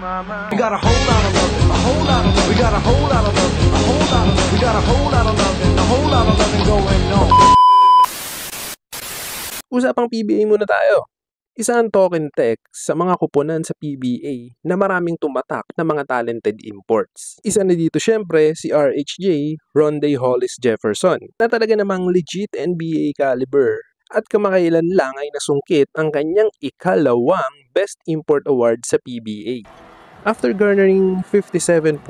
We got a whole lot of love, a whole lot of love. We got a whole lot of love, a whole lot of love. We got a whole lot of love and a whole lot of love going on. Usapang PBA muna tayo. Isa ang token tech sa mga kuponan sa PBA na maraming tumatak na mga talented imports. Isa na dito syempre si RHJ, Rondae Hollis Jefferson, na talaga namang legit NBA caliber. At kamakailan lang ay nasungkit ang kanyang ikalawang Best Import Award sa PBA. After garnering 57.4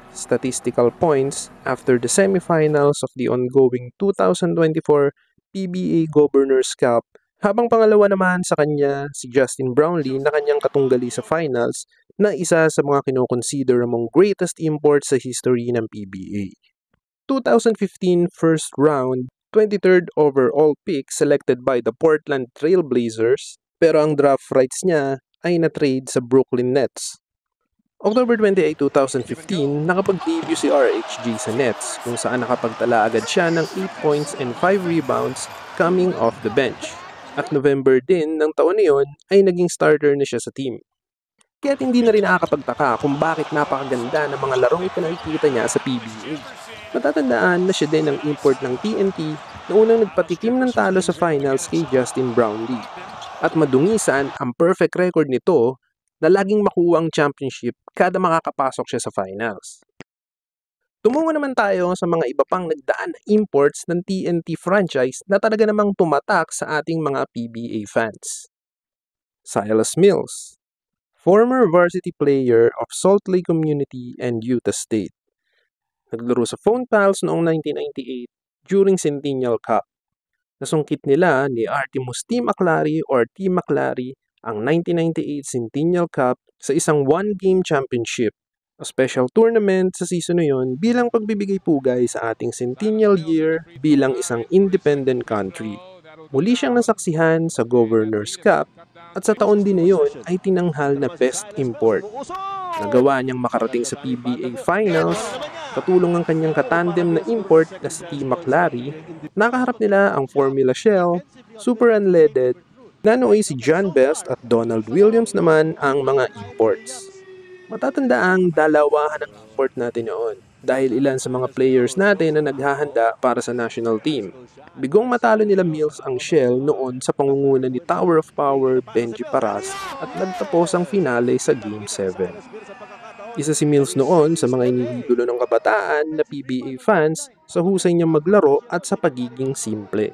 statistical points after the semifinals of the ongoing 2024 PBA Governors Cup, habang pangalawa naman sa kanya si Justin Brownlee na kanyang katunggali sa finals na isa sa mga kinoconsider among greatest imports sa history ng PBA. 2015 first round, 23rd overall pick selected by the Portland Trail Blazers, pero ang draft rights niya ay na-trade sa Brooklyn Nets. October 28, 2015, nakapag-debut si RHJ sa Nets kung saan nakapagtala agad siya ng 8 points and 5 rebounds coming off the bench. At November din ng taon na yun ay naging starter na siya sa team. Kaya't hindi na rin nakakapagtaka kung bakit napakaganda ng mga larong ipinakikita niya sa PBA. Matatandaan na siya din ang import ng TNT na unang nagpatikim ng talo sa finals kay Justin Brownlee. At madungisan ang perfect record nito na laging makuha ang championship kada makakapasok siya sa finals. Tumungo naman tayo sa mga iba pang nagdaan na imports ng TNT franchise na talaga namang tumatak sa ating mga PBA fans. Silas Mills, former varsity player of Salt Lake Community and Utah State. Naglaro sa Phone Pals noong 1998 during Centennial Cup. Nasungkit nila ni Artemus T. McClary or T. McClary ang 1998 Centennial Cup sa isang one-game championship, a special tournament sa season na yun bilang pagbibigay pugay sa ating centennial year bilang isang independent country. Muli siyang nasaksihan sa Governors Cup at sa taon din na yun ay tinanghal na Best Import. Nagawa niyang makarating sa PBA Finals, katulong ang kanyang katandem na import na si T. McClary. Nakaharap nila ang Formula Shell, Super Unleaded, na nooy si John Best at Donald Williams naman ang mga imports. Matatandaan dalawahan ang import natin noon dahil ilan sa mga players natin na naghahanda para sa national team. Bigong matalo nila Mills ang Shell noon sa pangunguna ni Tower of Power Benji Paras at nagtapos ang finale sa Game 7. Isa si Mills noon sa mga iniidolo ng kabataan na PBA fans sa husay niyang maglaro at sa pagiging simple.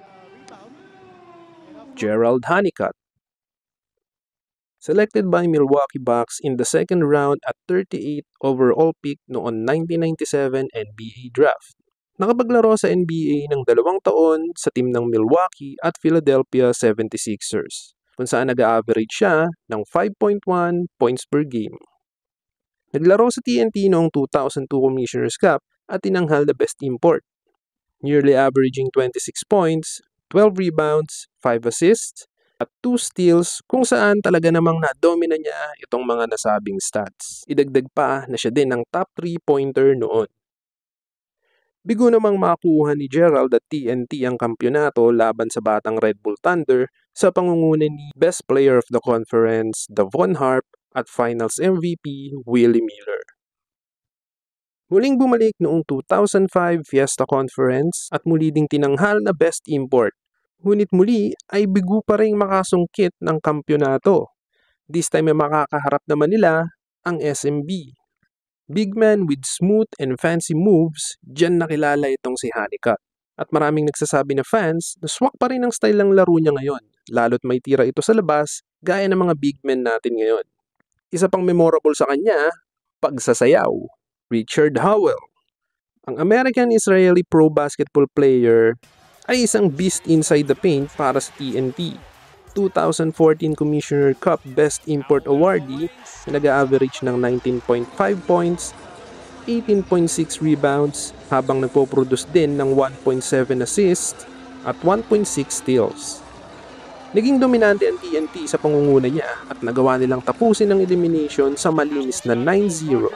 Gerald Honeycutt, selected by Milwaukee Bucks in the second round at 38 overall pick noong 1997 NBA Draft. Nakapaglaro sa NBA ng 2 taon sa team ng Milwaukee at Philadelphia 76ers, kung saan nag-average siya ng 5.1 points per game. Naglaro sa TNT noong 2002 Commissioner's Cup at tinanghal na Best Import, nearly averaging 26 points, 12 rebounds, 5 assists, at 2 steals kung saan talaga namang na-domina niya itong mga nasabing stats. Idagdag pa na siya din ang top 3-pointer noon. Bigo namang makuha ni Gerald at TNT ang kampyonato laban sa batang Red Bull Thunder sa pangunguna ni Best Player of the Conference Davon Harp at Finals MVP Willie Miller. Muling bumalik noong 2005 Fiesta Conference at muli ding tinanghal na Best Import. Ngunit muli ay bigo pa rin makasungkit ng kampyonato. This time ay makakaharap naman nila ang SMB. Big man with smooth and fancy moves, dyan nakilala itong si Honeycutt. At maraming nagsasabi na fans na swak pa rin ang style ng laro niya ngayon, lalo't may tira ito sa labas gaya ng mga big men natin ngayon. Isa pang memorable sa kanya, pagsasayaw, Richard Howell. Ang American-Israeli pro basketball player ay isang beast inside the paint para sa TNT. 2014 Commissioner Cup Best Import Awardee na nag-average ng 19.5 points, 18.6 rebounds habang nagpo-produce din ng 1.7 assists at 1.6 steals. Naging dominante ang TNT sa pangunguna niya at nagawa nilang tapusin ang elimination sa malinis na 9-0.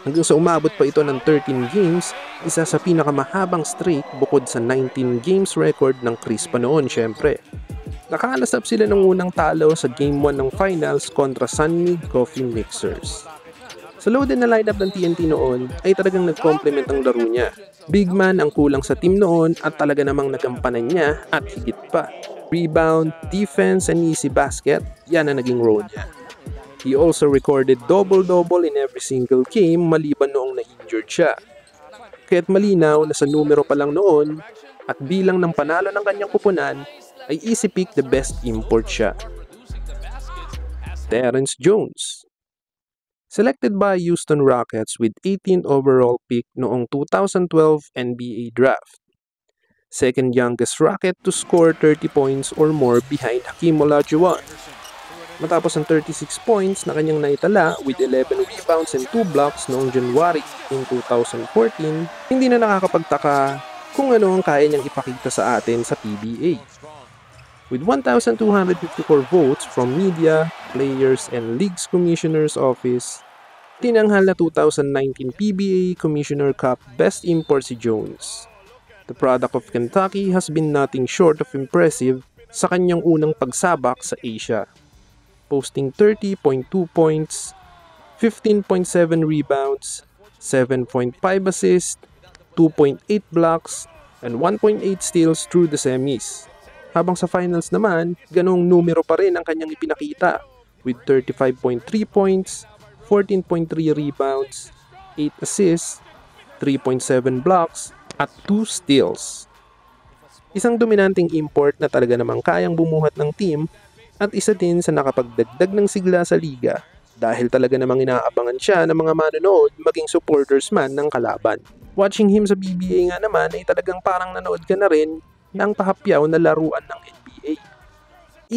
Hanggang sa umabot pa ito ng 13 games, isa sa pinakamahabang streak bukod sa 19 games record ng Chris pa noon syempre. Nakalasap sila ng unang talo sa Game 1 ng Finals kontra Sunny Coffee Mixers. Sa loaded na lineup ng TNT noon ay talagang nag-complement ang laro niya. Big man ang kulang sa team noon at talaga namang nagampanan niya at higit pa. Rebound, defense, and easy basket, yan ang naging role niya. He also recorded double-double in every single game maliban noong na-injured siya. Kaya't malinaw na sa numero pa lang noon at bilang ng panalo ng kanyang kupunan ay easy pick the best import siya. Terrence Jones. Selected by Houston Rockets with 18th overall pick noong 2012 NBA Draft. Second youngest Rocket to score 30 points or more behind Hakeem Olajuwon. Matapos ang 36 points na kanyang naitala with 11 rebounds and 2 blocks noong January in 2014, hindi na nakakapagtaka kung ano ang kaya niyang ipakita sa atin sa PBA. With 1,254 votes from media, players, and league's commissioner's office, tinanghal na 2019 PBA Commissioner Cup Best Import si Jones. The product of Kentucky has been nothing short of impressive sa kanyang unang pagsabak sa Asia, posting 30.2 points, 15.7 rebounds, 7.5 assists, 2.8 blocks, and 1.8 steals through the semis. Habang sa finals naman, ganong numero pa rin ang kanyang ipinakita with 35.3 points, 14.3 rebounds, 8 assists, 3.7 blocks, at 2 steals. Isang dominanting import na talaga namang kayang bumuhat ng team at isa din sa nakapagdagdag ng sigla sa liga dahil talaga namang inaabangan siya ng mga manonood maging supporters man ng kalaban. Watching him sa PBA nga naman ay talagang parang nanood ka na rin ng pahapyaw na laruan ng NBA.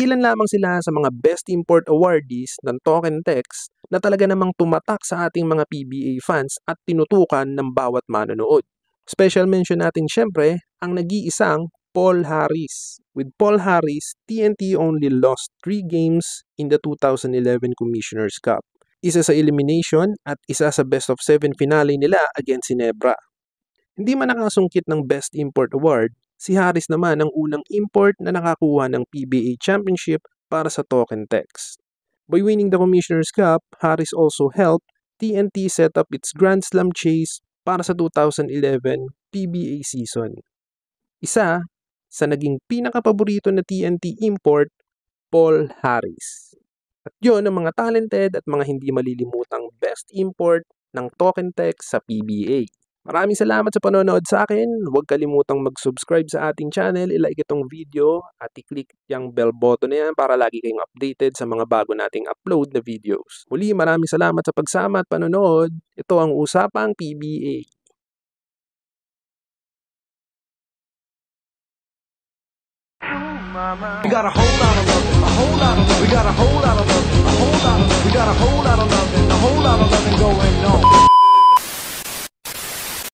Ilan lamang sila sa mga Best Import Awardees ng Token Text na talaga namang tumatak sa ating mga PBA fans at tinutukan ng bawat manonood. Special mention natin syempre ang nag-iisang Paul Harris. With Paul Harris, TNT only lost 3 games in the 2011 Commissioner's Cup. Isa sa elimination at isa sa best of 7 finale nila against Ginebra. Hindi man nakasungkit ng Best Import Award, si Harris naman ang unang import na nakakuha ng PBA Championship para sa Token Text. By winning the Commissioner's Cup, Harris also helped TNT set up its Grand Slam chase para sa 2011 PBA season. Isa sa naging pinakapaborito na TNT import, Paul Harris. At yun ang mga talented at mga hindi malilimutang best import ng Token Text sa PBA. Maraming salamat sa panonood sa akin. Huwag kalimutang mag-subscribe sa ating channel, i-like itong video at i-click yung bell button na yan para lagi kayong updated sa mga bago nating upload na videos. Muli, maraming salamat sa pagsama at panonood. Ito ang Usapang PBA. We got a whole lot of love, a whole lot of love. We got a whole lot of love, a whole lot of love. We got a whole